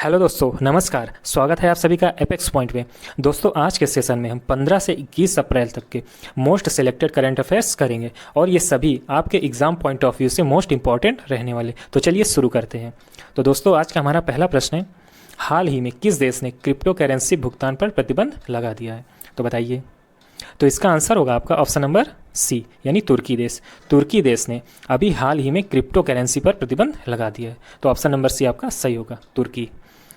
Hello दोस्तों, नमस्कार। स्वागत है आप सभी का एपेक्स पॉइंट में। दोस्तों, आज के सेशन में हम 15 से 21 अप्रैल तक के मोस्ट सिलेक्टेड करंट अफेयर्स करेंगे और ये सभी आपके एग्जाम पॉइंट ऑफ व्यू से मोस्ट इंपॉर्टेंट रहने वाले। तो चलिए शुरू करते हैं। तो दोस्तों, आज का हमारा पहला प्रश्न है, हाल ही में किस देश ने क्रिप्टो करेंसी भुगतान पर प्रतिबंध लगा दिया है? तो बताइए। तो इसका आंसर होगा आपका ऑप्शन नंबर सी, यानी तुर्की देश। तुर्की देश ने अभी हाल ही में क्रिप्टो करेंसी पर प्रतिबंध लगा दिया है। तो ऑप्शन नंबर सी आपका सही होगा, तुर्की।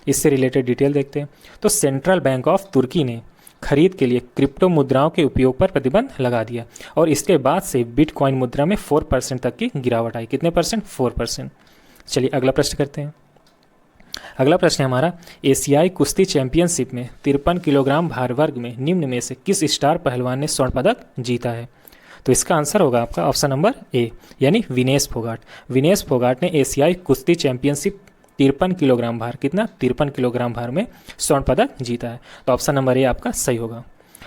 इससे रिलेटेड डिटेल देखते हैं। तो सेंट्रल बैंक ऑफ तुर्की ने खरीद के लिए क्रिप्टो मुद्राओं के उपयोग पर प्रतिबंध लगा दिया और इसके बाद से बिटकॉइन मुद्रा में 4% तक की गिरावट आई। कितने परसेंट? 4%। चलिए अगला प्रश्न करते हैं। अगला प्रश्न है हमारा, एशियाई कुश्ती चैंपियनशिप में 53 किलोग्राम भार वर्ग में निम्न में से किस स्टार पहलवान ने स्वर्ण पदक जीता है? तो इसका आंसर होगा आपका ऑप्शन नंबर ए, यानी विनेश फोगाट। विनेश फोगाट ने एशियाई कुश्ती चैंपियनशिप 53 किलोग्राम भार, कितना? 53 किलोग्राम भार में स्वर्ण पदक जीता है। तो ऑप्शन नंबर ए आपका सही होगा।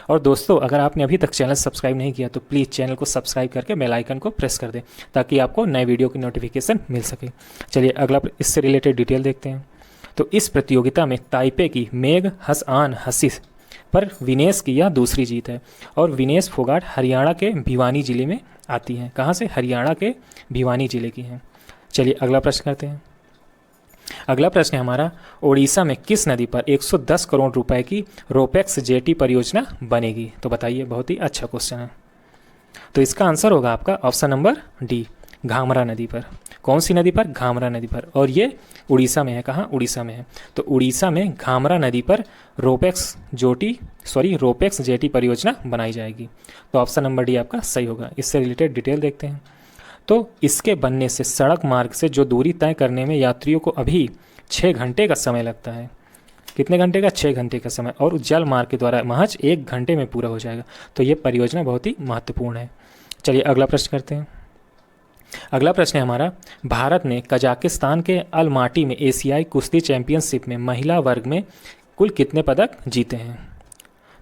और दोस्तों, अगर आपने अभी तक चैनल सब्सक्राइब नहीं किया तो प्लीज़ चैनल को सब्सक्राइब करके बेल आइकन को प्रेस कर दें ताकि आपको नए वीडियो की नोटिफिकेशन मिल सके। चलिए अगला इससे रिलेटेड डिटेल देखते हैं। तो इस प्रतियोगिता में ताइपे की मेघ हसआन हसीस पर विनेश की यह दूसरी जीत है और विनेश फोगाट हरियाणा के भिवानी जिले में आती हैं। कहाँ से? हरियाणा के भिवानी जिले की हैं। चलिए अगला प्रश्न करते हैं। अगला प्रश्न है हमारा, ओडिशा में किस नदी पर 110 करोड़ रुपए की रोपेक्स जेटी परियोजना बनेगी? तो बताइए, बहुत ही अच्छा क्वेश्चन है। तो इसका आंसर होगा आपका ऑप्शन नंबर डी, घाघरा नदी पर। कौन सी नदी पर? घाघरा नदी पर। और ये उड़ीसा में है। कहाँ? उड़ीसा में है। तो उड़ीसा में घाघरा नदी पर रोपेक्स जेटी परियोजना बनाई जाएगी। तो ऑप्शन नंबर डी आपका सही होगा। इससे रिलेटेड डिटेल देखते हैं। तो इसके बनने से सड़क मार्ग से जो दूरी तय करने में यात्रियों को अभी 6 घंटे का समय लगता है। कितने घंटे का? 6 घंटे का समय, और जल मार्ग के द्वारा महज 1 घंटे में पूरा हो जाएगा। तो ये परियोजना बहुत ही महत्वपूर्ण है। चलिए अगला प्रश्न करते हैं। अगला प्रश्न है हमारा, भारत ने कजाकिस्तान के अलमाटी में एशियाई कुश्ती चैंपियनशिप में महिला वर्ग में कुल कितने पदक जीते हैं?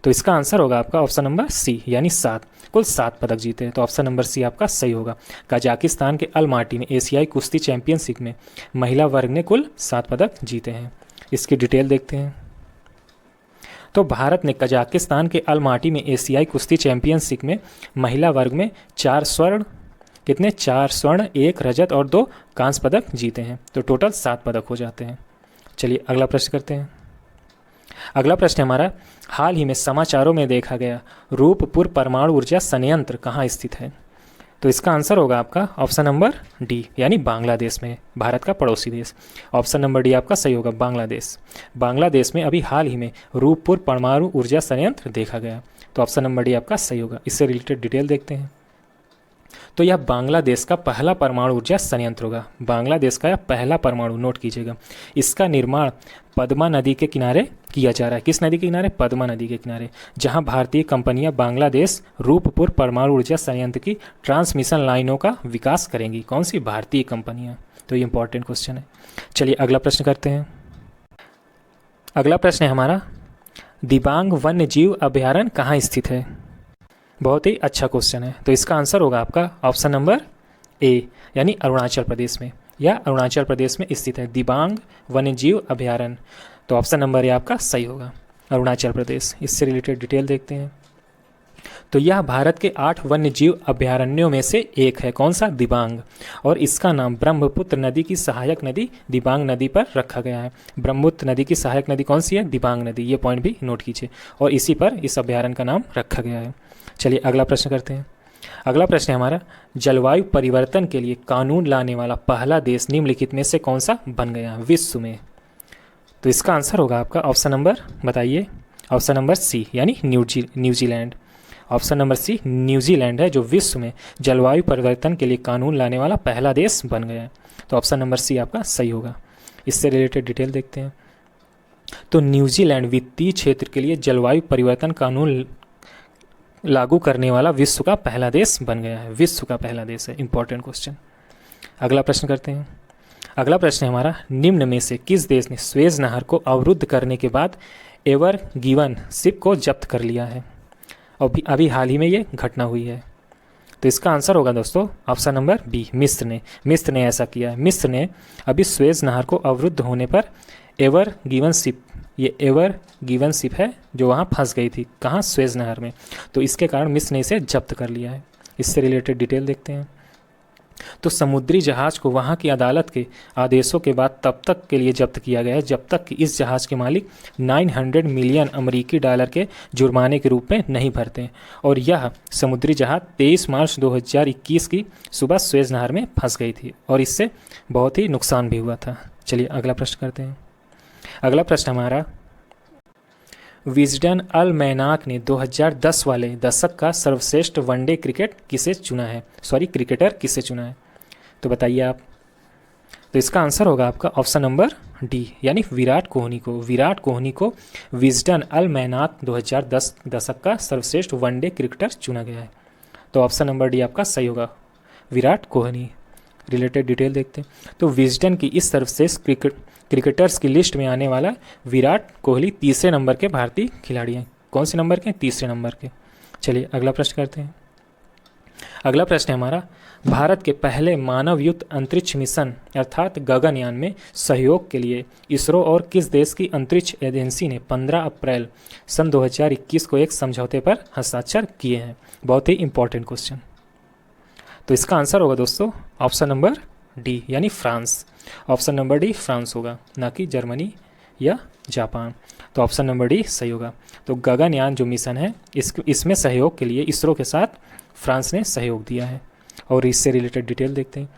तो इसका आंसर होगा आपका ऑप्शन नंबर सी, यानी 7। कुल 7 पदक जीते हैं। तो ऑप्शन नंबर सी आपका सही होगा। कजाकिस्तान के अलमाटी में एशियाई कुश्ती चैंपियनशिप में महिला वर्ग ने कुल 7 पदक जीते हैं। इसकी डिटेल देखते हैं। तो भारत ने कजाकिस्तान के अलमाटी में एशियाई कुश्ती चैंपियनशिप में महिला वर्ग में 4 स्वर्ण, 1 रजत और 2 कांस्य पदक जीते हैं। तो टोटल 7 पदक हो जाते हैं। चलिए अगला प्रश्न करते हैं। अगला प्रश्न हमारा, हाल ही में समाचारों में देखा गया रूपपुर परमाणु ऊर्जा संयंत्र कहाँ स्थित है? तो इसका आंसर होगा आपका ऑप्शन नंबर डी, यानी बांग्लादेश में, भारत का पड़ोसी देश। ऑप्शन नंबर डी आपका सही होगा, बांग्लादेश। बांग्लादेश में अभी हाल ही में रूपपुर परमाणु ऊर्जा संयंत्र देखा गया। तो ऑप्शन नंबर डी आपका सही होगा। इससे रिलेटेड डिटेल देखते हैं। तो यह बांग्लादेश का पहला परमाणु ऊर्जा संयंत्र होगा। बांग्लादेश का यह पहला परमाणु, नोट कीजिएगा। इसका निर्माण पद्मा नदी के किनारे किया जा रहा है। किस नदी के किनारे? पद्मा नदी के किनारे, जहां भारतीय कंपनियां बांग्लादेश रूपपुर परमाणु ऊर्जा संयंत्र की ट्रांसमिशन लाइनों का विकास करेंगी। कौन सी? भारतीय कंपनियां। तो ये इंपॉर्टेंट क्वेश्चन है। चलिए अगला प्रश्न करते हैं। अगला प्रश्न है हमारा, दिबांग वन्य जीव अभ्यारण्य कहाँ स्थित है? बहुत ही अच्छा क्वेश्चन है। तो इसका आंसर होगा आपका ऑप्शन नंबर ए, यानी अरुणाचल प्रदेश में, या अरुणाचल प्रदेश में स्थित है दिबांग वन्यजीव अभ्यारण्य। तो ऑप्शन नंबर ए आपका सही होगा, अरुणाचल प्रदेश। इससे रिलेटेड डिटेल देखते हैं। तो यह भारत के 8 वन्यजीव अभ्यारण्यों में से एक है। कौन सा? दिबांग। और इसका नाम ब्रह्मपुत्र नदी की सहायक नदी दिबांग नदी पर रखा गया है। ब्रह्मपुत्र नदी की सहायक नदी कौन सी है? दिबांग नदी। ये पॉइंट भी नोट कीजिए। और इसी पर इस अभ्यारण्य का नाम रखा गया है। चलिए अगला प्रश्न करते हैं। अगला प्रश्न है हमारा, जलवायु परिवर्तन के लिए कानून लाने वाला पहला देश निम्नलिखित में से कौन सा बन गया विश्व में? तो इसका आंसर होगा आपका ऑप्शन नंबर, बताइए। ऑप्शन नंबर सी, यानी New Zealand. Option number C New Zealand है जो विश्व में जलवायु परिवर्तन के लिए कानून लाने वाला पहला देश बन गया है। तो ऑप्शन नंबर सी आपका सही होगा। इससे रिलेटेड डिटेल देखते हैं। तो न्यूजीलैंड वित्तीय क्षेत्र के लिए जलवायु परिवर्तन कानून लागू करने वाला विश्व का पहला देश बन गया है। विश्व का पहला देश है। Important question. अगला प्रश्न करते हैं। अगला प्रश्न है हमारा, निम्न में से किस देश ने स्वेज नहर को अवरुद्ध करने के बाद एवर गिवन शिप को जब्त कर लिया है? और अभी हाल ही में ये घटना हुई है। तो इसका आंसर होगा दोस्तों ऑप्शन नंबर बी, मिस्र ने। मिस्र ने ऐसा किया है। मिस्र ने अभी स्वेज नहर को अवरुद्ध होने पर एवर गिवन शिप, ये एवर गिवन शिप है जो वहाँ फंस गई थी, कहाँ, स्वेज नहर में। तो इसके कारण मिस्र ने इसे जब्त कर लिया है। इससे रिलेटेड डिटेल देखते हैं। तो समुद्री जहाज को वहाँ की अदालत के आदेशों के बाद तब तक के लिए जब्त किया गया है जब तक कि इस जहाज़ के मालिक 900 मिलियन अमेरिकी डॉलर के जुर्माने के रूप में नहीं भरते। और यह समुद्री जहाज़ 23 मार्च 2021 की सुबह स्वेज नहर में फंस गई थी और इससे बहुत ही नुकसान भी हुआ था। चलिए अगला प्रश्न करते हैं। अगला प्रश्न हमारा, विजडन अलमैनाक ने 2010 वाले दशक का सर्वश्रेष्ठ वनडे क्रिकेटर किसे चुना है? तो बताइए आप। तो इसका आंसर होगा आपका ऑप्शन नंबर डी, यानी विराट कोहली को विजडन अलमैनाक 2010 दशक का सर्वश्रेष्ठ वनडे क्रिकेटर चुना गया है। तो ऑप्शन नंबर डी आपका सही होगा, विराट कोहली। रिलेटेड डिटेल देखते हैं। तो विजडन की इस सर्वश्रेष्ठ क्रिकेटर्स की लिस्ट में आने वाला विराट कोहली तीसरे नंबर के भारतीय खिलाड़ी हैं। कौन से नंबर के? तीसरे नंबर के। चलिए अगला प्रश्न करते हैं। अगला प्रश्न है हमारा, भारत के पहले मानवयुक्त अंतरिक्ष मिशन अर्थात गगनयान में सहयोग के लिए इसरो और किस देश की अंतरिक्ष एजेंसी ने 15 अप्रैल सन 2021 को एक समझौते पर हस्ताक्षर किए हैं? बहुत ही इंपॉर्टेंट क्वेश्चन। तो इसका आंसर होगा दोस्तों ऑप्शन नंबर डी, यानी France. Option number D France होगा, ना कि जर्मनी या जापान। तो ऑप्शन नंबर डी सही होगा। तो गगनयान जो मिशन है इसमें सहयोग के लिए इसरो के साथ फ्रांस ने सहयोग दिया है। और इससे रिलेटेड डिटेल देखते हैं।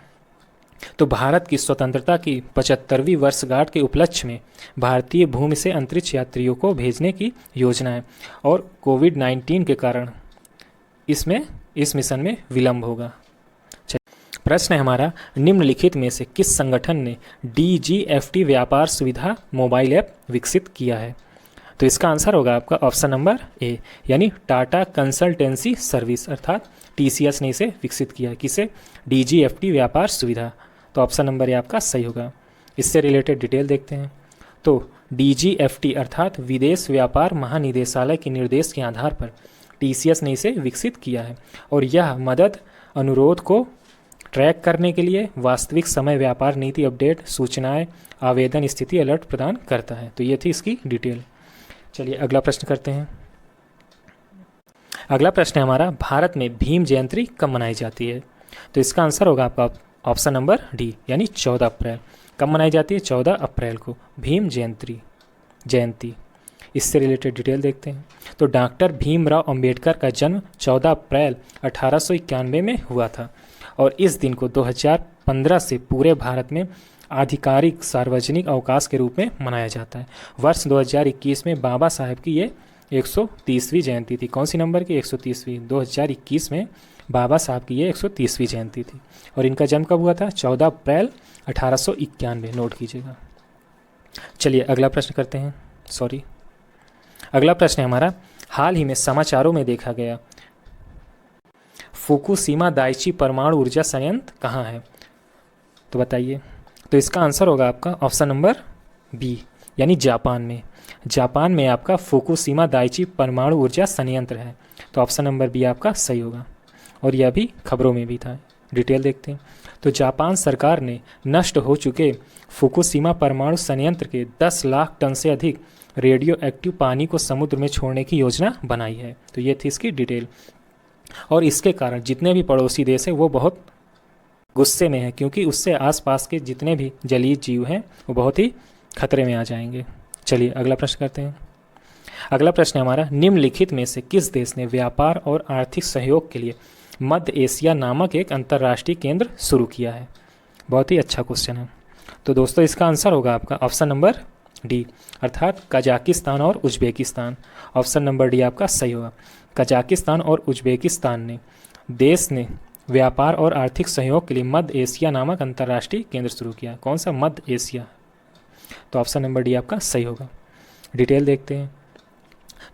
तो भारत की स्वतंत्रता की 75वीं वर्षगांठ के उपलक्ष्य में भारतीय भूमि से अंतरिक्ष यात्रियों को भेजने की योजना है और कोविड-19 के कारण इस मिशन में विलंब होगा। प्रश्न है हमारा, निम्नलिखित में से किस संगठन ने DGFT व्यापार सुविधा मोबाइल ऐप विकसित किया है? तो इसका आंसर होगा आपका ऑप्शन नंबर ए, यानी टाटा कंसल्टेंसी सर्विस अर्थात TCS ने इसे विकसित किया है। किसे? DGFT व्यापार सुविधा। तो ऑप्शन नंबर ए आपका सही होगा। इससे रिलेटेड डिटेल देखते हैं। तो DGFT अर्थात विदेश व्यापार महानिदेशालय के निर्देश के आधार पर TCS ने इसे विकसित किया है और यह मदद अनुरोध को ट्रैक करने के लिए वास्तविक समय व्यापार नीति अपडेट, सूचनाएं, आवेदन स्थिति अलर्ट प्रदान करता है। तो ये थी इसकी डिटेल। चलिए अगला प्रश्न करते हैं। अगला प्रश्न है हमारा, भारत में भीम जयंती कब मनाई जाती है? तो इसका आंसर होगा आपका ऑप्शन नंबर डी, यानी 14 अप्रैल। कब मनाई जाती है? 14 अप्रैल को भीम जयंती। इससे रिलेटेड डिटेल देखते हैं। तो डॉक्टर भीमराव अंबेडकर का जन्म 14 अप्रैल 1891 में हुआ था और इस दिन को 2015 से पूरे भारत में आधिकारिक सार्वजनिक अवकाश के रूप में मनाया जाता है। वर्ष 2021 में बाबा साहेब की ये 130वीं जयंती थी। कौन सी नंबर की? 130वीं। 2021 में बाबा साहब की ये 130वीं जयंती थी और इनका जन्म कब हुआ था? 14 अप्रैल 1891। नोट कीजिएगा। चलिए अगला प्रश्न करते हैं। अगला प्रश्न है हमारा, हाल ही में समाचारों में देखा गया फुकुशिमा दाइची परमाणु ऊर्जा संयंत्र कहाँ है? तो बताइए। तो इसका आंसर होगा आपका ऑप्शन नंबर बी, यानी जापान में आपका फुकुशिमा दाइची परमाणु ऊर्जा संयंत्र है। तो ऑप्शन नंबर बी आपका सही होगा और यह भी खबरों में भी था। डिटेल देखते हैं। तो जापान सरकार ने नष्ट हो चुके फुकुशिमा परमाणु संयंत्र के 10 लाख टन से अधिक रेडियो एक्टिव पानी को समुद्र में छोड़ने की योजना बनाई है। तो ये थी इसकी डिटेल और इसके कारण जितने भी पड़ोसी देश हैं वो बहुत गुस्से में हैं क्योंकि उससे आसपास के जितने भी जलीय जीव हैं वो बहुत ही खतरे में आ जाएंगे। चलिए अगला प्रश्न करते हैं। अगला प्रश्न है हमारा, निम्नलिखित में से किस देश ने व्यापार और आर्थिक सहयोग के लिए मध्य एशिया नामक एक अंतर्राष्ट्रीय केंद्र शुरू किया है? बहुत ही अच्छा क्वेश्चन है। तो दोस्तों इसका आंसर होगा आपका ऑप्शन नंबर डी, अर्थात कजाकिस्तान और उज्बेकिस्तान। ऑप्शन नंबर डी आपका सही होगा। कजाकिस्तान और उज्बेकिस्तान देश ने व्यापार और आर्थिक सहयोग के लिए मध्य एशिया नामक अंतर्राष्ट्रीय केंद्र शुरू किया। कौन सा? मध्य एशिया। तो ऑप्शन नंबर डी आपका सही होगा। डिटेल देखते हैं।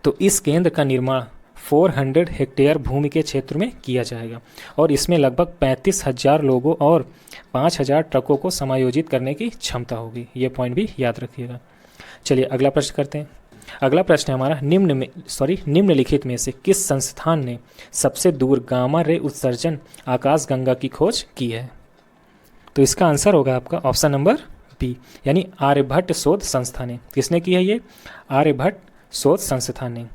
तो इस केंद्र का निर्माण 400 हेक्टेयर भूमि के क्षेत्र में किया जाएगा और इसमें लगभग 35,000 लोगों और 5,000 ट्रकों को समायोजित करने की क्षमता होगी। ये पॉइंट भी याद रखिएगा। चलिए अगला प्रश्न करते हैं। अगला प्रश्न है हमारा, निम्नलिखित में से किस संस्थान ने सबसे दूर गामा रे उत्सर्जन आकाशगंगा की खोज की है? तो इसका आंसर होगा आपका ऑप्शन नंबर बी यानी आर्यभट्ट शोध संस्था ने। किसने की है ये? आर्यभट्ट शोध संस्था ने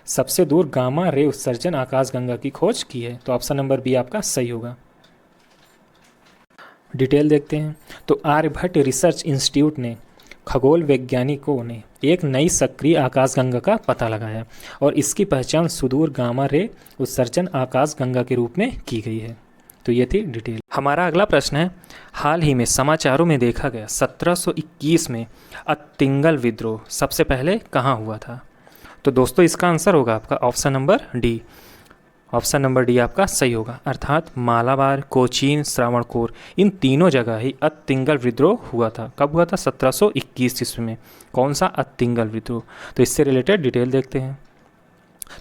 सबसे दूर गामा रे उत्सर्जन आकाशगंगा की खोज की है। तो ऑप्शन नंबर बी आपका सही होगा। डिटेल देखते हैं। तो आर्यभट्ट रिसर्च इंस्टीट्यूट ने खगोल वैज्ञानिकों ने एक नई सक्रिय आकाशगंगा का पता लगाया और इसकी पहचान सुदूर गामा रे उत्सर्जन आकाशगंगा के रूप में की गई है। तो ये थी डिटेल। हमारा अगला प्रश्न है, हाल ही में समाचारों में देखा गया 1721 में अत्तिंगल विद्रोह सबसे पहले कहाँ हुआ था? तो दोस्तों इसका आंसर होगा आपका option number D. Option number D आपका सही होगा, अर्थात मालाबार, कोचीन, श्रावणकोर इन तीनों जगह ही अत्तिंगल विद्रोह हुआ था। कब हुआ था? 1721 ईस्वी में। कौन सा? अत्तिंगल विद्रोह। तो इससे रिलेटेड डिटेल देखते हैं।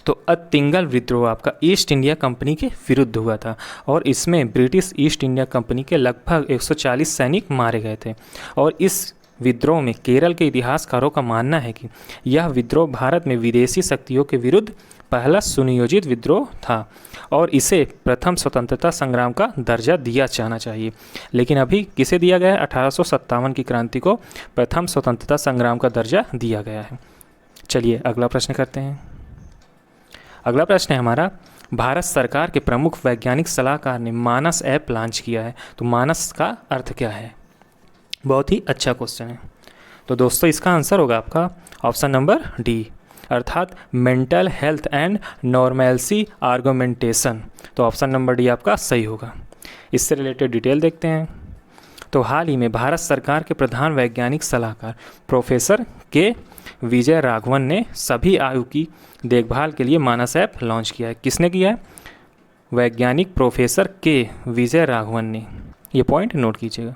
तो अत्तिंगल विद्रोह आपका ईस्ट इंडिया कंपनी के विरुद्ध हुआ था और इसमें ब्रिटिश ईस्ट इंडिया कंपनी के लगभग 140 सैनिक मारे गए थे। और इस विद्रोह में केरल के इतिहासकारों का मानना है कि यह विद्रोह भारत में विदेशी शक्तियों के विरुद्ध पहला सुनियोजित विद्रोह था और इसे प्रथम स्वतंत्रता संग्राम का दर्जा दिया जाना चाहिए। लेकिन अभी किसे दिया गया है? 1857 की क्रांति को प्रथम स्वतंत्रता संग्राम का दर्जा दिया गया है। चलिए अगला प्रश्न करते हैं। अगला प्रश्न है हमारा, भारत सरकार के प्रमुख वैज्ञानिक सलाहकार ने मानस ऐप लॉन्च किया है। तो मानस का अर्थ क्या है? बहुत ही अच्छा क्वेश्चन है। तो दोस्तों इसका आंसर होगा आपका ऑप्शन नंबर डी, अर्थात मेंटल हेल्थ एंड नॉर्मेल्सी आर्गुमेंटेशन। तो ऑप्शन नंबर डी आपका सही होगा। इससे रिलेटेड डिटेल देखते हैं। तो हाल ही में भारत सरकार के प्रधान वैज्ञानिक सलाहकार प्रोफेसर के विजय राघवन ने सभी आयु की देखभाल के लिए मानस ऐप लॉन्च किया है। किसने किया है? वैज्ञानिक प्रोफेसर के विजय राघवन ने। ये पॉइंट नोट कीजिएगा।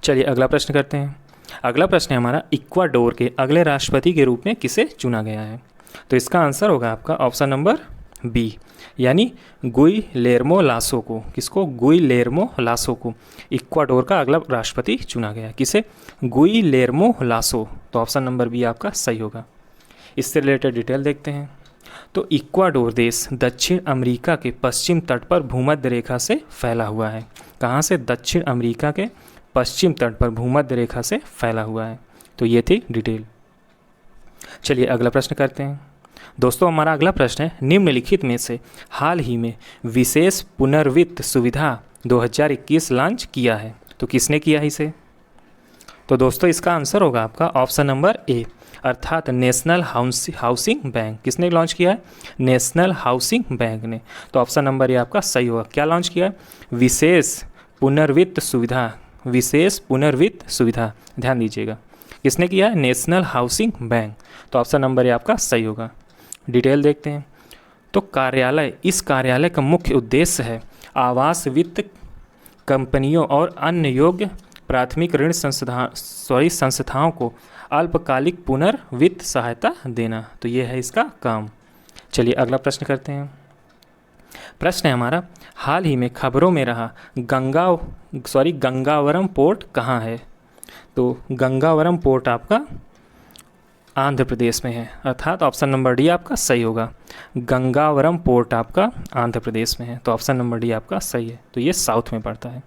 चलिए अगला प्रश्न करते हैं। अगला प्रश्न है हमारा, इक्वाडोर के अगले राष्ट्रपति के रूप में किसे चुना गया है? तो इसका आंसर होगा आपका ऑप्शन नंबर बी, यानी गुइलेर्मो लासो को। किसको? गुइलेर्मो लासो को इक्वाडोर का अगला राष्ट्रपति चुना गया। किसे? Guillermo lasso. तो ऑप्शन नंबर बी आपका सही होगा। इससे रिलेटेड डिटेल देखते हैं। तो इक्वाडोर देश दक्षिण अमेरिका के पश्चिम तट पर भूमध्य रेखा से फैला हुआ है। कहाँ से? दक्षिण अमेरिका के पश्चिम तट पर भूमध्य रेखा से फैला हुआ है। तो ये थी डिटेल। चलिए अगला प्रश्न करते हैं। दोस्तों हमारा अगला प्रश्न है, निम्नलिखित में से हाल ही में विशेष पुनर्वित्त सुविधा 2021 लॉन्च किया है। तो किसने किया है इसे? तो दोस्तों इसका आंसर होगा आपका ऑप्शन नंबर ए, अर्थात नेशनल हाउसिंग बैंक। किसने लॉन्च किया है? नेशनल हाउसिंग बैंक ने। तो ऑप्शन नंबर ए आपका सही होगा। क्या लॉन्च किया है? विशेष पुनर्वित्त सुविधा। विशेष पुनर्वित्त सुविधा, ध्यान दीजिएगा। किसने किया है? National housing bank. तो ऑप्शन नंबर ए आपका सही होगा। डिटेल देखते हैं। तो इस कार्यालय का मुख्य उद्देश्य है आवास वित्त कंपनियों और अन्य योग्य प्राथमिक ऋण संस्थाओं को अल्पकालिक पुनर्वित्त सहायता देना। तो ये है इसका काम। चलिए अगला प्रश्न करते हैं। प्रश्न है हमारा, हाल ही में खबरों में रहा गंगावरम पोर्ट कहाँ है? तो गंगावरम पोर्ट आपका आंध्र प्रदेश में है, अर्थात ऑप्शन नंबर डी आपका सही होगा। गंगावरम पोर्ट आपका आंध्र प्रदेश में है। तो ऑप्शन नंबर डी आपका सही है। तो ये साउथ में पड़ता है।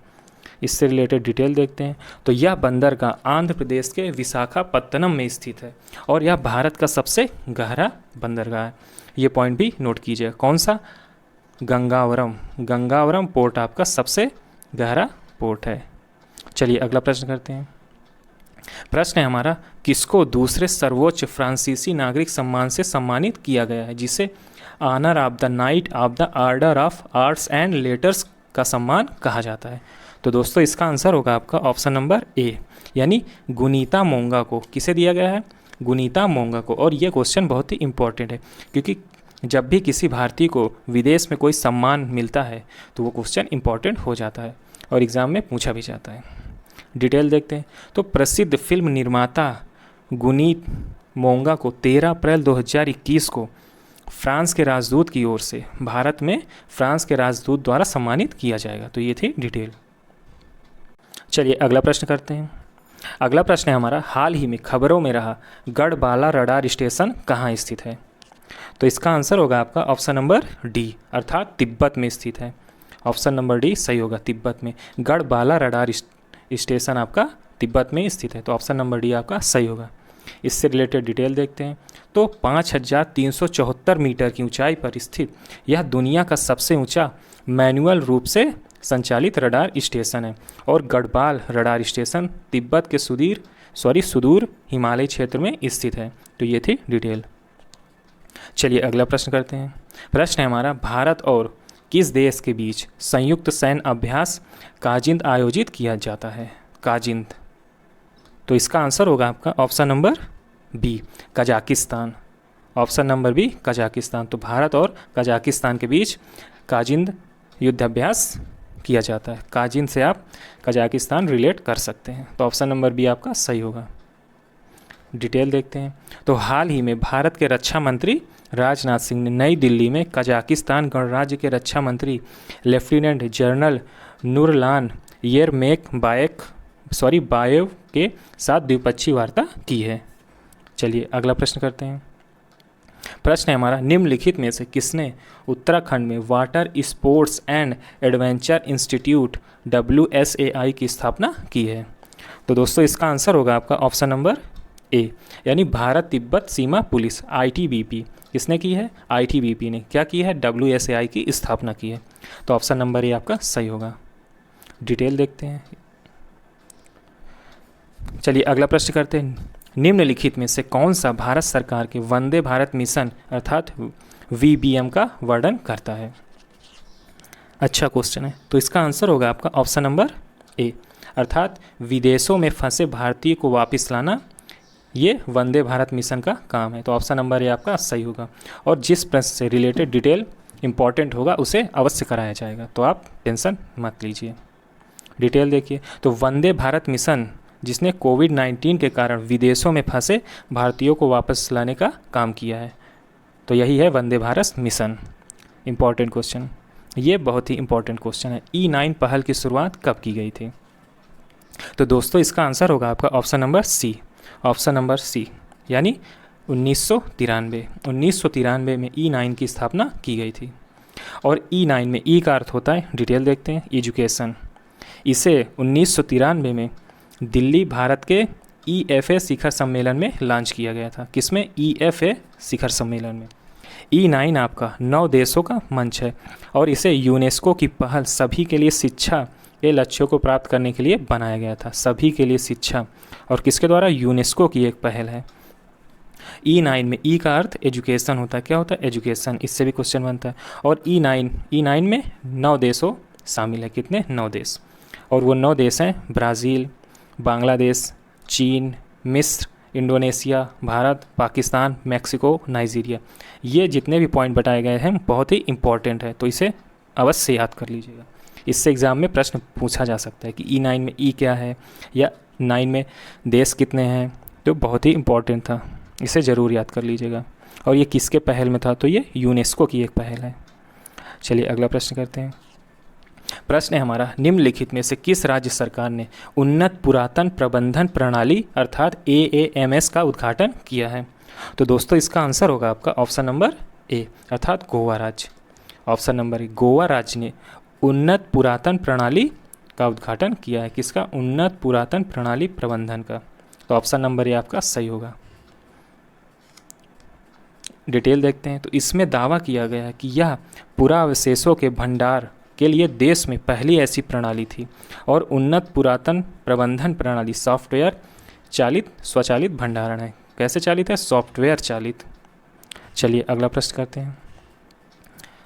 इससे रिलेटेड डिटेल देखते हैं। तो यह बंदरगाह आंध्र प्रदेश के विशाखापत्तनम में स्थित है और यह भारत का सबसे गहरा बंदरगाह है। ये पॉइंट भी नोट कीजिएगा। कौन सा? गंगावरम पोर्ट आपका सबसे गहरा पोर्ट है। चलिए अगला प्रश्न करते हैं। प्रश्न है हमारा, किसको दूसरे सर्वोच्च फ्रांसीसी नागरिक सम्मान से सम्मानित किया गया है, जिसे honour of the knight of the order of arts and letters का सम्मान कहा जाता है? तो दोस्तों इसका आंसर होगा आपका ऑप्शन नंबर ए, यानी गुनीता मोंगा को। किसे दिया गया है? गुनीता मोंगा को। और ये क्वेश्चन बहुत ही इंपॉर्टेंट है, क्योंकि जब भी किसी भारतीय को विदेश में कोई सम्मान मिलता है तो वो क्वेश्चन इंपॉर्टेंट हो जाता है और एग्ज़ाम में पूछा भी जाता है। डिटेल देखते हैं। तो प्रसिद्ध फिल्म निर्माता गुनीत मोंगा को 13 अप्रैल 2021 को फ्रांस के राजदूत की ओर से भारत में फ्रांस के राजदूत द्वारा सम्मानित किया जाएगा। तो ये थी डिटेल। चलिए अगला प्रश्न करते हैं। अगला प्रश्न है हमारा, हाल ही में खबरों में रहा गढ़बाला रडार स्टेशन कहाँ स्थित है? तो इसका आंसर होगा आपका ऑप्शन नंबर डी, अर्थात तिब्बत में स्थित है। ऑप्शन नंबर डी सही होगा, तिब्बत में गढ़बाला रडार स्टेशन आपका तिब्बत में स्थित है। तो ऑप्शन नंबर डी आपका सही होगा। इससे रिलेटेड डिटेल देखते हैं। तो 5374 मीटर की ऊंचाई पर स्थित यह दुनिया का सबसे ऊंचा मैनुअल रूप से संचालित रडार स्टेशन है और गढ़वाल रडार स्टेशन तिब्बत के सुदूर हिमालय क्षेत्र में स्थित है। तो ये थी डिटेल। चलिए अगला प्रश्न करते हैं। प्रश्न है हमारा, भारत और किस देश के बीच संयुक्त सैन्य अभ्यास काजिंद आयोजित किया जाता है? काजिंद, तो इसका आंसर होगा आपका option number B, Kazakhstan. Option number B, Kazakhstan. तो भारत और कजाकिस्तान के बीच काजिंद युद्धाभ्यास किया जाता है। काजिंद से आप कजाकिस्तान रिलेट कर सकते हैं। तो ऑप्शन नंबर बी आपका सही होगा। डिटेल देखते हैं। तो हाल ही में भारत के रक्षा मंत्री राजनाथ सिंह ने नई दिल्ली में कजाकिस्तान गणराज्य के रक्षा मंत्री लेफ्टिनेंट जनरल नूरलान बायेव के साथ द्विपक्षीय वार्ता की है। चलिए अगला प्रश्न करते हैं। प्रश्न है हमारा, निम्नलिखित में से किसने उत्तराखंड में water sports and adventure institute WSAI की स्थापना की है? तो दोस्तों इसका आंसर होगा आपका ऑप्शन नंबर ए, यानी भारत तिब्बत सीमा पुलिस ITBP। किसने की है? ITBP ने क्या की है? WSAI की स्थापना की है। तो ऑप्शन नंबर ए आपका सही होगा। डिटेल देखते हैं। चलिए अगला प्रश्न करते हैं। निम्नलिखित में से कौन सा भारत सरकार के वंदे भारत मिशन अर्थात VBM का वर्णन करता है? अच्छा क्वेश्चन है। तो इसका आंसर होगा आपका ऑप्शन नंबर ए, अर्थात विदेशों में फंसे भारतीय को वापस लाना, ये वंदे भारत मिशन का काम है। तो ऑप्शन नंबर ए आपका सही होगा। और जिस प्रश्न से रिलेटेड डिटेल इंपॉर्टेंट होगा उसे अवश्य कराया जाएगा, तो आप टेंशन मत लीजिए। डिटेल देखिए। तो वंदे भारत मिशन जिसने कोविड-19 के कारण विदेशों में फंसे भारतीयों को वापस लाने का काम किया है, तो यही है Vande Bharat mission. Important question, ये बहुत ही इंपॉर्टेंट क्वेश्चन है। E9 पहल की शुरुआत कब की गई थी? तो दोस्तों इसका आंसर होगा आपका option number C, option number C, यानी 1993 में E9 की स्थापना की गई थी। और E9 में ई का अर्थ होता है, डिटेल देखते हैं, एजुकेशन। इसे 1993 में दिल्ली भारत के EFA शिखर सम्मेलन में लॉन्च किया गया था। किसमें? EFA शिखर सम्मेलन में। E9 आपका 9 देशों का मंच है और इसे यूनेस्को की पहल सभी के लिए शिक्षा के लक्ष्यों को प्राप्त करने के लिए बनाया गया था। सभी के लिए शिक्षा, और किसके द्वारा? यूनेस्को की एक पहल है। E9 में ई का अर्थ एजुकेशन होता है। क्या होता है? एजुकेशन। इससे भी क्वेश्चन बनता है। और E9 में 9 देशों शामिल है। कितने? 9 देश। और वो 9 देश हैं ब्राज़ील, बांग्लादेश, चीन, मिस्र, Indonesia, Bharat, Pakistan, Mexico, Nigeria. ये जितने भी पॉइंट बताए गए हैं बहुत ही इंपॉर्टेंट है, तो इसे अवश्य याद कर लीजिएगा। इससे एग्ज़ाम में प्रश्न पूछा जा सकता है कि E9 में ई क्या है या 9 में देश कितने हैं, तो बहुत ही इंपॉर्टेंट था, इसे ज़रूर याद कर लीजिएगा। और ये किसके पहल में था? तो ये यूनेस्को की एक पहल है। चलिए अगला प्रश्न करते हैं। प्रश्न है हमारा, निम्नलिखित में से किस राज्य सरकार ने उन्नत पुरातन प्रबंधन प्रणाली अर्थात AAMS का उद्घाटन किया है? तो दोस्तों इसका आंसर होगा आपका ऑप्शन नंबर ए, अर्थात गोवा राज्य। ऑप्शन नंबर ए, गोवा राज्य ने उन्नत पुरातन प्रणाली का उद्घाटन किया है। किसका? उन्नत पुरातन प्रणाली प्रबंधन का। तो ऑप्शन नंबर ए आपका सही होगा। डिटेल देखते हैं। तो इसमें दावा किया गया है कि यह पुरावशेषों के भंडार के लिए देश में पहली ऐसी प्रणाली थी और उन्नत पुरातन प्रबंधन प्रणाली सॉफ्टवेयर चालित स्वचालित भंडारण है। कैसे चालित है? सॉफ्टवेयर चालित। चलिए अगला प्रश्न करते हैं।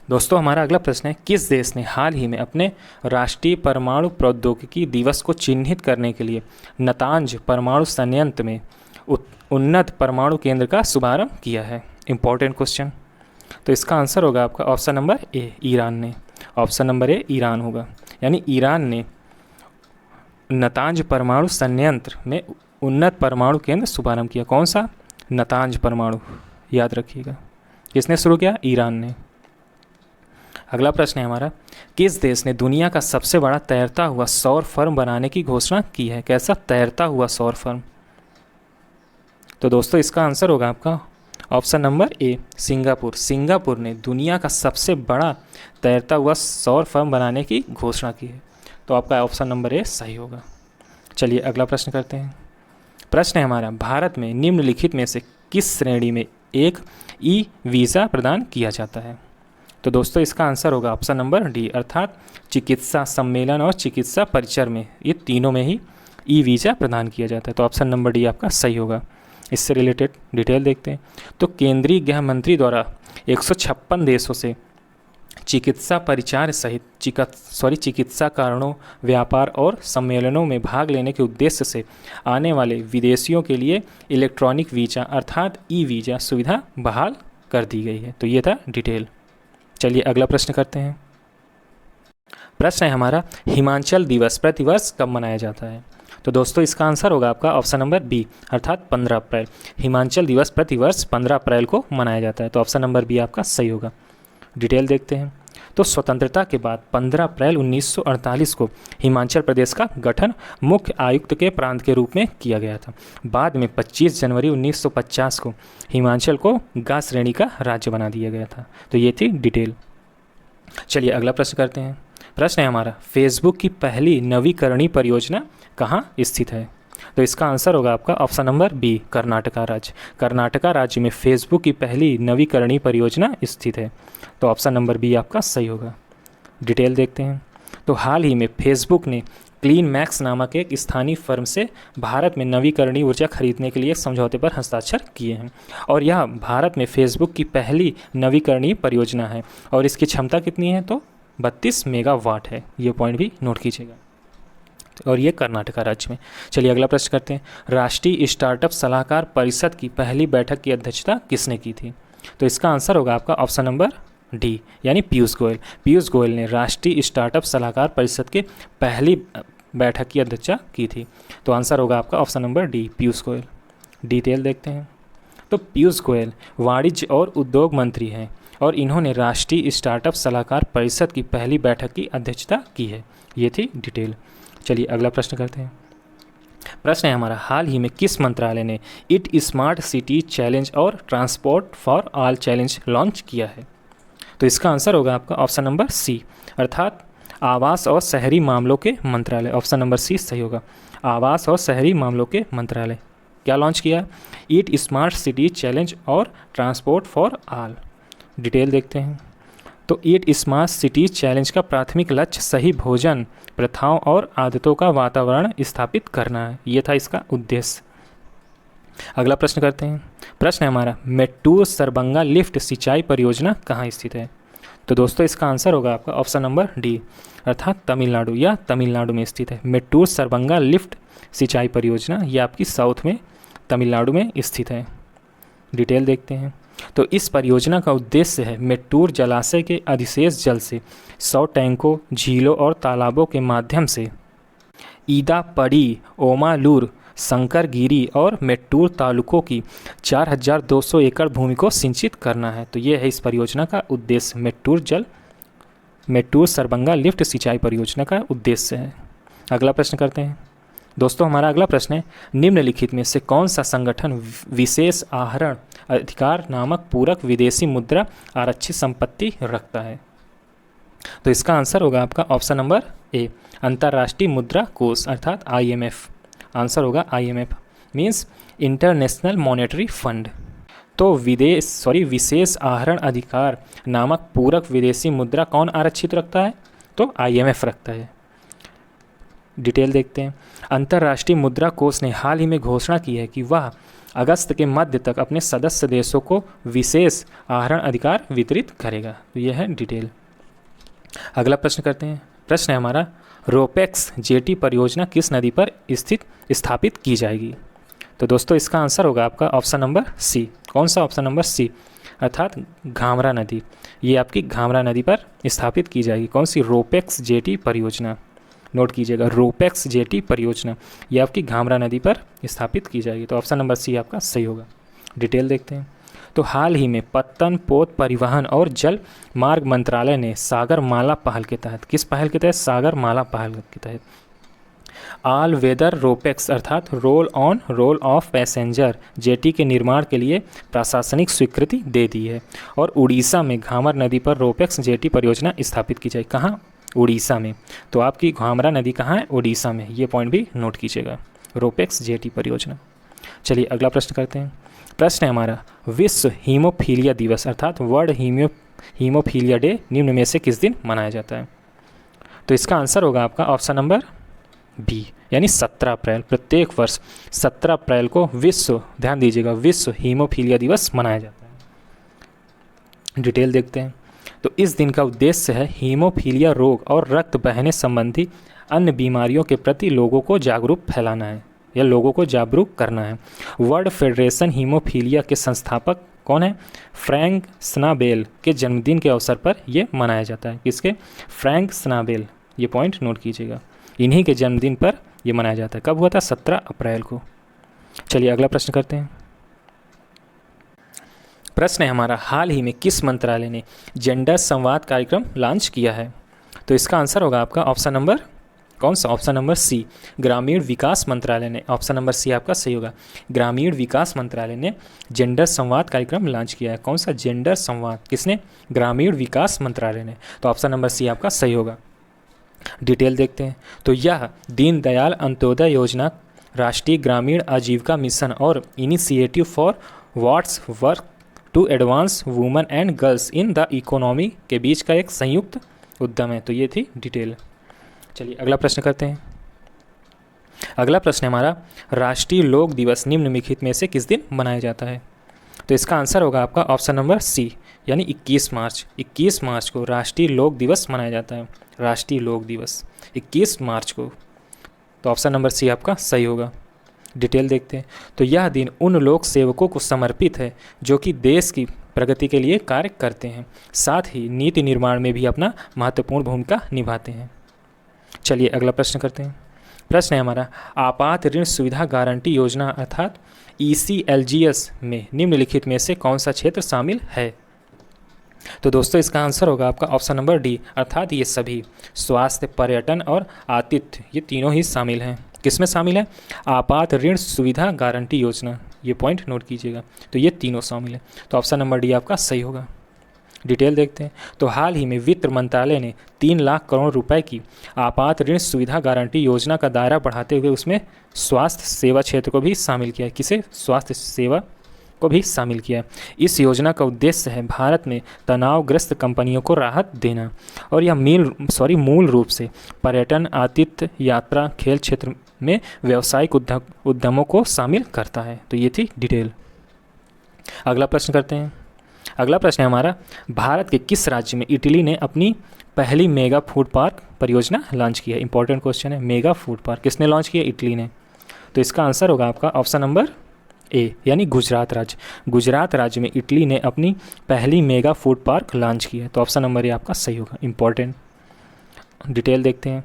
दोस्तों हमारा अगला प्रश्न है, किस देश ने हाल ही में अपने राष्ट्रीय परमाणु प्रौद्योगिकी दिवस को चिन्हित करने के लिए नतांज परमाणु संयंत्र में उन्नत परमाणु केंद्र का शुभारंभ किया है? Important question. तो इसका आंसर होगा आपका ऑप्शन नंबर ए, ईरान ने। ऑप्शन नंबर ए ईरान होगा, यानी ईरान ने नतांज परमाणु संयंत्र में उन्नत परमाणु केंद्र शुभारंभ किया। कौन सा? नतांज परमाणु, याद रखिएगा। किसने शुरू किया? ईरान ने। अगला प्रश्न है हमारा, किस देश ने दुनिया का सबसे बड़ा तैरता हुआ सौर फर्म बनाने की घोषणा की है? कैसा? तैरता हुआ सौर फर्म। तो दोस्तों इसका आंसर होगा आपका option number A, Singapore. Singapore ने दुनिया का सबसे बड़ा तैरता हुआ सौर फर्म बनाने की घोषणा की है। तो आपका ऑप्शन नंबर ए सही होगा। चलिए अगला प्रश्न करते हैं। प्रश्न है हमारा, भारत में निम्नलिखित में से किस श्रेणी में एक ई वीज़ा प्रदान किया जाता है? तो दोस्तों इसका आंसर होगा ऑप्शन नंबर डी, अर्थात चिकित्सा सम्मेलन और चिकित्सा परिचर में, ये तीनों में ही ई वीज़ा प्रदान किया जाता है। तो ऑप्शन नंबर डी आपका सही होगा। इससे रिलेटेड डिटेल देखते हैं। तो केंद्रीय गृह मंत्री द्वारा 156 देशों से चिकित्सा परिचार सहित चिकित्सा कारणों, व्यापार और सम्मेलनों में भाग लेने के उद्देश्य से आने वाले विदेशियों के लिए इलेक्ट्रॉनिक वीज़ा अर्थात ई वीज़ा सुविधा बहाल कर दी गई है। तो ये था डिटेल। चलिए अगला प्रश्न करते हैं। प्रश्न है हमारा, हिमाचल दिवस प्रतिवर्ष कब मनाया जाता है? तो दोस्तों इसका आंसर होगा आपका ऑप्शन नंबर बी, अर्थात 15 अप्रैल। हिमाचल दिवस प्रतिवर्ष 15 अप्रैल को मनाया जाता है। तो ऑप्शन नंबर बी आपका सही होगा। डिटेल देखते हैं। तो स्वतंत्रता के बाद 15 अप्रैल 1948 को हिमाचल प्रदेश का गठन मुख्य आयुक्त के प्रांत के रूप में किया गया था। बाद में 25 जनवरी 1950 को हिमाचल को गा श्रेणी का राज्य बना दिया गया था। तो ये थी डिटेल। चलिए अगला प्रश्न करते हैं। प्रश्न है हमारा, फेसबुक की पहली नवीकरणीय परियोजना कहाँ स्थित है? तो इसका आंसर होगा आपका ऑप्शन नंबर बी, कर्नाटका राज्य। कर्नाटका राज्य में फेसबुक की पहली नवीकरणीय परियोजना स्थित है। तो ऑप्शन नंबर बी आपका सही होगा। डिटेल देखते हैं। तो हाल ही में फेसबुक ने क्लीन मैक्स नामक एक स्थानीय फर्म से भारत में नवीकरणीय ऊर्जा खरीदने के लिए एक समझौते पर हस्ताक्षर किए हैं और यह भारत में फेसबुक की पहली नवीकरणीय परियोजना है और इसकी क्षमता कितनी है? तो 32 मेगावाट है। ये पॉइंट भी नोट कीजिएगा। और ये कर्नाटका राज्य में। चलिए अगला प्रश्न करते हैं। राष्ट्रीय स्टार्टअप सलाहकार परिषद की पहली बैठक की अध्यक्षता किसने की थी? तो इसका आंसर होगा आपका ऑप्शन नंबर डी, यानी पीयूष गोयल। पीयूष गोयल ने राष्ट्रीय स्टार्टअप सलाहकार परिषद के पहली बैठक की अध्यक्षता की थी। तो आंसर होगा आपका option number D, Piyush Goyal. Detail देखते हैं। तो पीयूष गोयल वाणिज्य और उद्योग मंत्री हैं और इन्होंने राष्ट्रीय स्टार्टअप सलाहकार परिषद की पहली बैठक की अध्यक्षता की है। ये थी डिटेल। चलिए अगला प्रश्न करते हैं। प्रश्न है हमारा, हाल ही में किस मंत्रालय ने इट स्मार्ट सिटी चैलेंज और transport for all challenge launch किया है? तो इसका आंसर होगा आपका ऑप्शन नंबर सी, अर्थात आवास और शहरी मामलों के मंत्रालय। ऑप्शन नंबर सी सही होगा। आवास और शहरी मामलों के मंत्रालय क्या लॉन्च किया है? इट स्मार्ट सिटी चैलेंज और ट्रांसपोर्ट फॉर ऑल। डिटेल देखते हैं। तो इट स्मार्ट सिटी चैलेंज का प्राथमिक लक्ष्य सही भोजन, प्रथाओं और आदतों का वातावरण स्थापित करना है। ये था इसका उद्देश्य। अगला प्रश्न करते हैं। प्रश्न है हमारा, मेट्टूर सरबंगा लिफ्ट सिंचाई परियोजना कहाँ स्थित है? तो दोस्तों इसका आंसर होगा आपका ऑप्शन नंबर डी, अर्थात तमिलनाडु या तमिलनाडु में स्थित है। मेट्टूर सरबंगा लिफ्ट सिंचाई परियोजना ये आपकी साउथ में तमिलनाडु में स्थित है। डिटेल देखते हैं। तो इस परियोजना का उद्देश्य है मेट्टूर जलाशय के अधिशेष जल से 100 टैंकों, झीलों और तालाबों के माध्यम से ईदापड़ी, ओमालूर, शंकरगिरी और मेट्टूर तालुकों की 4200 एकड़ भूमि को सिंचित करना है। तो ये है इस परियोजना का उद्देश्य। मेट्टूर सरबंगा लिफ्ट सिंचाई परियोजना का उद्देश्य है। अगला प्रश्न करते हैं। दोस्तों हमारा अगला प्रश्न है, निम्नलिखित में से कौन सा संगठन विशेष आहरण अधिकार नामक पूरक विदेशी मुद्रा आरक्षित संपत्ति रखता है? तो इसका आंसर होगा आपका ऑप्शन नंबर ए, अंतर्राष्ट्रीय मुद्रा कोष अर्थात IMF। आंसर होगा IMF means international monetary fund. तो विशेष आहरण अधिकार नामक पूरक विदेशी मुद्रा कौन आरक्षित रखता है? तो IMF रखता है। डिटेल देखते हैं। अंतर्राष्ट्रीय मुद्रा कोष ने हाल ही में घोषणा की है कि वह अगस्त के मध्य तक अपने सदस्य देशों को विशेष आहरण अधिकार वितरित करेगा। तो यह है डिटेल। अगला प्रश्न करते हैं। प्रश्न है हमारा, रोपेक्स जेटी परियोजना किस नदी पर स्थापित की जाएगी? तो दोस्तों इसका आंसर होगा आपका ऑप्शन नंबर सी। कौन सा ऑप्शन नंबर सी, अर्थात घाघरा नदी। ये आपकी घाघरा नदी पर स्थापित की जाएगी। कौन सी? रोपेक्स जेटी परियोजना। नोट कीजिएगा, रोपेक्स जेटी परियोजना ये आपकी घाघरा नदी पर स्थापित की जाएगी। तो ऑप्शन नंबर सी आपका सही होगा। डिटेल देखते हैं। तो हाल ही में पत्तन पोत परिवहन और जल मार्ग मंत्रालय ने सागर माला पहल के तहत, किस पहल के तहत? सागर माला पहल के तहत ऑल वेदर रोपेक्स अर्थात roll on roll of passenger jetty के निर्माण के लिए प्रशासनिक स्वीकृति दे दी है और उड़ीसा में घाघरा नदी पर रोपेक्स जेटी परियोजना स्थापित की जाए। कहाँ? उड़ीसा में। तो आपकी घाघरा नदी कहाँ है? उड़ीसा में। ये पॉइंट भी नोट कीजिएगा, रोपेक्स जेटी परियोजना। चलिए अगला प्रश्न करते हैं। प्रश्न है हमारा, विश्व हीमोफीलिया दिवस अर्थात वर्ल्ड हीमोफीलिया डे निम्न में से किस दिन मनाया जाता है? तो इसका आंसर होगा आपका ऑप्शन नंबर बी, यानी 17 अप्रैल। प्रत्येक वर्ष 17 अप्रैल को विश्व, ध्यान दीजिएगा, विश्व हीमोफीलिया दिवस मनाया जाता है। डिटेल देखते हैं। तो इस दिन का उद्देश्य है हीमोफीलिया रोग और रक्त बहने संबंधी अन्य बीमारियों के प्रति लोगों को जागरूक फैलाना है या लोगों को जागरूक करना है। वर्ल्ड फेडरेशन हीमोफीलिया के संस्थापक कौन है? फ्रैंक स्नाबेल के जन्मदिन के अवसर पर यह मनाया जाता है। किसके? फ्रैंक स्नाबेल। ये पॉइंट नोट कीजिएगा, इन्हीं के जन्मदिन पर यह मनाया जाता है। कब हुआ था? 17 अप्रैल को। चलिए अगला प्रश्न करते हैं। प्रश्न है हमारा, हाल ही में किस मंत्रालय ने जेंडर संवाद कार्यक्रम लॉन्च किया है? तो इसका आंसर होगा आपका ऑप्शन नंबर, कौन सा? ऑप्शन नंबर सी, ग्रामीण विकास मंत्रालय ने। ऑप्शन नंबर सी आपका सही होगा। ग्रामीण विकास मंत्रालय ने जेंडर संवाद कार्यक्रम लॉन्च किया है। कौन सा? जेंडर संवाद। किसने? ग्रामीण विकास मंत्रालय ने। तो ऑप्शन नंबर सी आपका सही होगा। डिटेल देखते हैं। तो यह दीनदयाल अंत्योदय योजना, राष्ट्रीय ग्रामीण आजीविका मिशन और initiative for what's work to advance women and girls in the economy के बीच का एक संयुक्त उद्यम है। तो ये थी डिटेल। चलिए अगला प्रश्न करते हैं। अगला प्रश्न है हमारा, राष्ट्रीय लोक दिवस निम्नलिखित में से किस दिन मनाया जाता है? तो इसका आंसर होगा आपका ऑप्शन नंबर सी, यानी 21 मार्च। 21 मार्च को राष्ट्रीय लोक दिवस मनाया जाता है। राष्ट्रीय लोक दिवस 21 मार्च को। तो ऑप्शन नंबर सी आपका सही होगा। डिटेल देखते हैं। तो यह दिन उन लोक सेवकों को समर्पित है जो कि देश की प्रगति के लिए कार्य करते हैं, साथ ही नीति निर्माण में भी अपना महत्वपूर्ण भूमिका निभाते हैं। चलिए अगला प्रश्न करते हैं। प्रश्न है हमारा, आपात ऋण सुविधा गारंटी योजना अर्थात ECLGS में निम्नलिखित में से कौन सा क्षेत्र शामिल है? तो दोस्तों इसका आंसर होगा आपका ऑप्शन नंबर डी, अर्थात ये सभी स्वास्थ्य, पर्यटन और आतिथ्य, ये तीनों ही शामिल हैं। किसमें शामिल है? आपात ऋण सुविधा गारंटी योजना। ये पॉइंट नोट कीजिएगा। तो ये तीनों शामिल है। तो ऑप्शन नंबर डी आपका सही होगा। डिटेल देखते हैं। तो हाल ही में वित्त मंत्रालय ने 3 लाख करोड़ रुपए की आपात ऋण सुविधा गारंटी योजना का दायरा बढ़ाते हुए उसमें स्वास्थ्य सेवा क्षेत्र को भी शामिल किया है। किसे? स्वास्थ्य सेवा को भी शामिल किया है। इस योजना का उद्देश्य है भारत में तनावग्रस्त कंपनियों को राहत देना और यह मूल रूप से पर्यटन, आतिथ्य, यात्रा, खेल क्षेत्र में व्यावसायिक उद्यमों को शामिल करता है। तो ये थी डिटेल। अगला प्रश्न करते हैं। अगला प्रश्न है हमारा, भारत के किस राज्य में इटली ने अपनी पहली मेगा फूड पार्क परियोजना लॉन्च किया? इंपॉर्टेंट क्वेश्चन है। मेगा फूड पार्क किसने लॉन्च किया? इटली ने। तो इसका आंसर होगा आपका ऑप्शन नंबर ए, यानी गुजरात राज्य। गुजरात राज्य में इटली ने अपनी पहली मेगा फूड पार्क लॉन्च की है। तो ऑप्शन नंबर ए आपका सही होगा। इंपॉर्टेंट। डिटेल देखते हैं।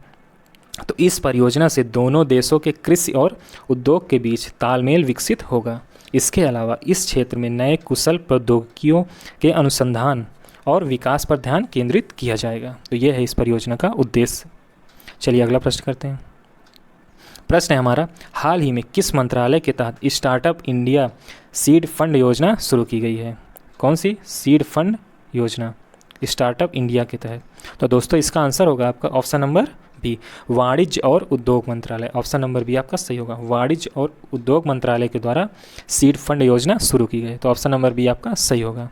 तो इस परियोजना से दोनों देशों के कृषि और उद्योग के बीच तालमेल विकसित होगा। इसके अलावा इस क्षेत्र में नए कुशल प्रौद्योगिकियों के अनुसंधान और विकास पर ध्यान केंद्रित किया जाएगा। तो यह है इस परियोजना का उद्देश्य। चलिए अगला प्रश्न करते हैं। प्रश्न है हमारा, हाल ही में किस मंत्रालय के तहत स्टार्टअप इंडिया सीड फंड योजना शुरू की गई है? कौन सी सीड फंड योजना? स्टार्टअप इंडिया के तहत। तो दोस्तों इसका आंसर होगा आपका ऑप्शन नंबर बी, वाणिज्य और उद्योग मंत्रालय। ऑप्शन नंबर बी आपका सही होगा। वाणिज्य और उद्योग मंत्रालय के द्वारा सीड फंड योजना शुरू की गई। तो ऑप्शन नंबर बी आपका सही होगा।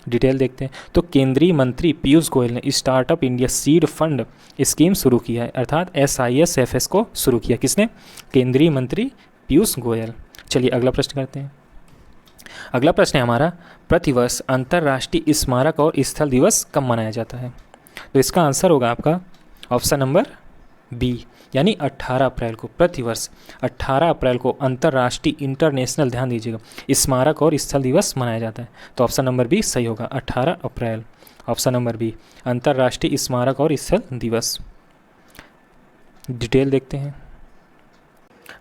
डिटेल देखते हैं। तो केंद्रीय मंत्री पीयूष गोयल ने startup India seed fund scheme शुरू किया है, अर्थात SISFS को शुरू किया। किसने? केंद्रीय मंत्री पीयूष गोयल। चलिए अगला प्रश्न करते हैं। अगला प्रश्न है हमारा, प्रतिवर्ष अंतर्राष्ट्रीय स्मारक और स्थल दिवस कब मनाया जाता है? तो इसका आंसर होगा आपका ऑप्शन नंबर बी, यानी 18 अप्रैल को। प्रतिवर्ष 18 अप्रैल को अंतर्राष्ट्रीय इंटरनेशनल, ध्यान दीजिएगा, स्मारक और स्थल दिवस मनाया जाता है। तो ऑप्शन नंबर बी सही होगा। 18 अप्रैल, ऑप्शन नंबर बी, अंतर्राष्ट्रीय स्मारक और स्थल दिवस। डिटेल देखते हैं।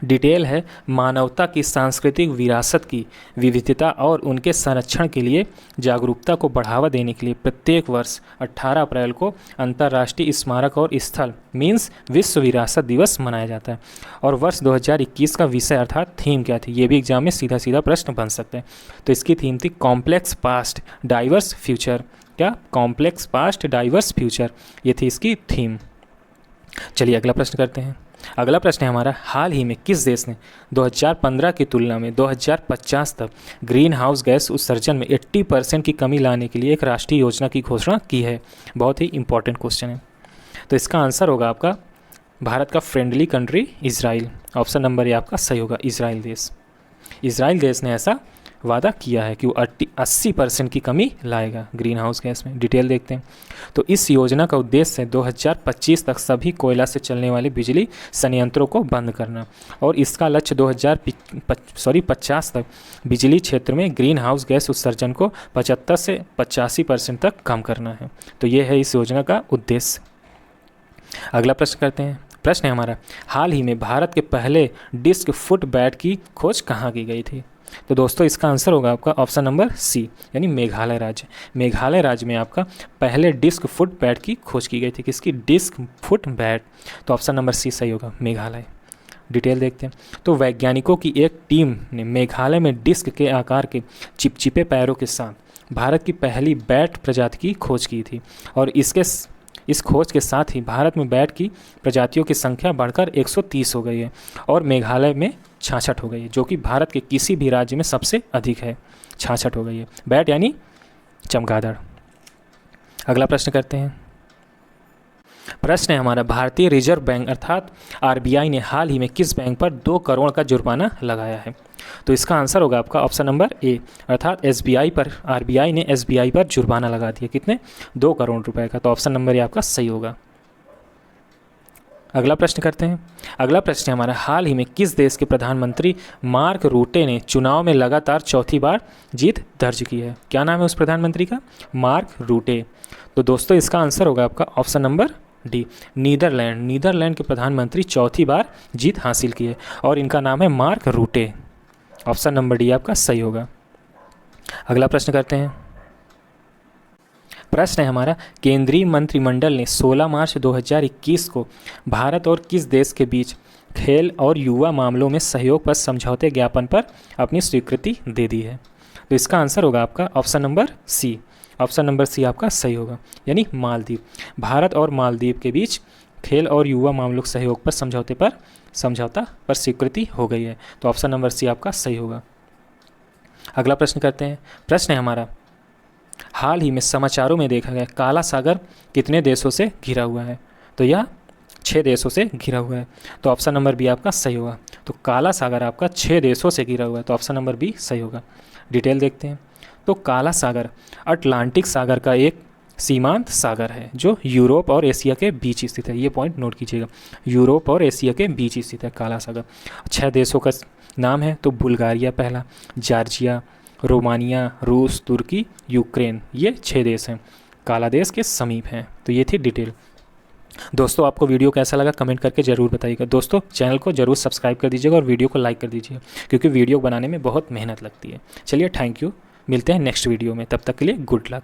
डिटेल है, मानवता की सांस्कृतिक विरासत की विविधता और उनके संरक्षण के लिए जागरूकता को बढ़ावा देने के लिए प्रत्येक वर्ष 18 अप्रैल को अंतर्राष्ट्रीय स्मारक और स्थल मीन्स विश्व विरासत दिवस मनाया जाता है। और वर्ष 2021 का विषय अर्थात थीम क्या थी? ये भी एग्जाम में सीधा सीधा प्रश्न बन सकता है। तो इसकी थीम थी कॉम्प्लेक्स पास्ट डाइवर्स फ्यूचर। क्या? कॉम्प्लेक्स पास्ट डाइवर्स फ्यूचर, ये थी इसकी थीम। चलिए अगला प्रश्न करते हैं। अगला प्रश्न है हमारा, हाल ही में किस देश ने 2015 की तुलना में 2050 तक ग्रीन हाउस गैस उत्सर्जन में 80% की कमी लाने के लिए एक राष्ट्रीय योजना की घोषणा की है? बहुत ही इंपॉर्टेंट क्वेश्चन है। तो इसका आंसर होगा आपका भारत का friendly country Israel. Option number A आपका सही होगा, इजराइल देश। इजराइल देश ने ऐसा वादा किया है कि वो 80% की कमी लाएगा ग्रीन हाउस गैस में। डिटेल देखते हैं। तो इस योजना का उद्देश्य है 2025 तक सभी कोयला से चलने वाले बिजली संयंत्रों को बंद करना, और इसका लक्ष्य 2050 तक बिजली क्षेत्र में ग्रीन हाउस गैस उत्सर्जन को 75 से 85% तक कम करना है। तो ये है इस योजना का उद्देश्य। अगला प्रश्न करते हैं। प्रश्न है हमारा, हाल ही में भारत के पहले डिस्क फुट बैट की खोज कहाँ की गई थी? तो दोस्तों इसका आंसर होगा आपका ऑप्शन नंबर सी, यानी मेघालय राज्य। मेघालय राज्य में आपका पहले डिस्क फुट बैट की खोज की गई थी। किसकी? डिस्क फुट बैट। तो ऑप्शन नंबर सी सही होगा, मेघालय। डिटेल देखते हैं। तो वैज्ञानिकों की एक टीम ने मेघालय में डिस्क के आकार के चिपचिपे पैरों के साथ भारत की पहली बैट प्रजाति की खोज की थी, और इस खोज के साथ ही भारत में बैट की प्रजातियों की संख्या बढ़कर 130 हो गई है, और मेघालय में 66 हो गई है, जो कि भारत के किसी भी राज्य में सबसे अधिक है। 66 हो गई है बैट, यानी चमगादड़। अगला प्रश्न करते हैं। प्रश्न है हमारा, भारतीय रिजर्व बैंक अर्थात आरबीआई ने हाल ही में किस बैंक पर 2 करोड़ का जुर्माना लगाया है? तो इसका आंसर होगा आपका ऑप्शन नंबर ए, अर्थात एसबीआई पर आरबीआई ने एसबीआई पर जुर्माना लगा दिया। कितने? 2 करोड़ रुपए का। तो ऑप्शन नंबर ए आपका सही होगा। अगला प्रश्न करते हैं। अगला प्रश्न है हमारा, हाल ही में किस देश के प्रधानमंत्री मार्क रूटे ने चुनाव में लगातार चौथी बार जीत दर्ज की है? क्या नाम है उस प्रधानमंत्री का? Mark Rutte. तो दोस्तों इसका आंसर होगा आपका option number D, Netherlands. Netherlands के प्रधानमंत्री चौथी बार जीत हासिल की है, और इनका नाम है मार्क रूटे। ऑप्शन नंबर डी आपका सही होगा। अगला प्रश्न करते हैं। प्रश्न है हमारा, केंद्रीय मंत्रिमंडल ने 16 मार्च 2021 को भारत और किस देश के बीच खेल और युवा मामलों में सहयोग पर समझौते ज्ञापन पर अपनी स्वीकृति दे दी है? तो इसका आंसर होगा आपका option number C. Option number C आपका सही होगा, यानी मालदीव। भारत और मालदीव के बीच खेल और युवा मामलों के सहयोग पर समझौता पर स्वीकृति हो गई है। तो ऑप्शन नंबर सी आपका सही होगा। अगला प्रश्न करते हैं। प्रश्न है हमारा, हाल ही में समाचारों में देखा गया काला सागर कितने देशों से घिरा हुआ है? तो यह 6 देशों से घिरा हुआ है। तो ऑप्शन नंबर बी आपका सही होगा। तो काला सागर आपका 6 देशों से घिरा हुआ है। तो ऑप्शन नंबर बी सही होगा। डिटेल देखते हैं। तो काला सागर अटलांटिक सागर का एक सीमांत सागर है जो यूरोप और एशिया के बीच स्थित है। ये पॉइंट नोट कीजिएगा, यूरोप और एशिया के बीच स्थित है काला सागर। 6 देशों का नाम है। तो बुल्गारिया पहला, जॉर्जिया, रोमानिया, रूस, तुर्की, यूक्रेन, ये 6 देश हैं, काला देश के समीप हैं। तो ये थी डिटेल। दोस्तों आपको वीडियो कैसा लगा कमेंट करके ज़रूर बताइएगा। दोस्तों चैनल को ज़रूर सब्सक्राइब कर दीजिएगा और वीडियो को लाइक कर दीजिएगा, क्योंकि वीडियो बनाने में बहुत मेहनत लगती है। चलिए थैंक यू, मिलते हैं नेक्स्ट वीडियो में, तब तक के लिए गुड लक।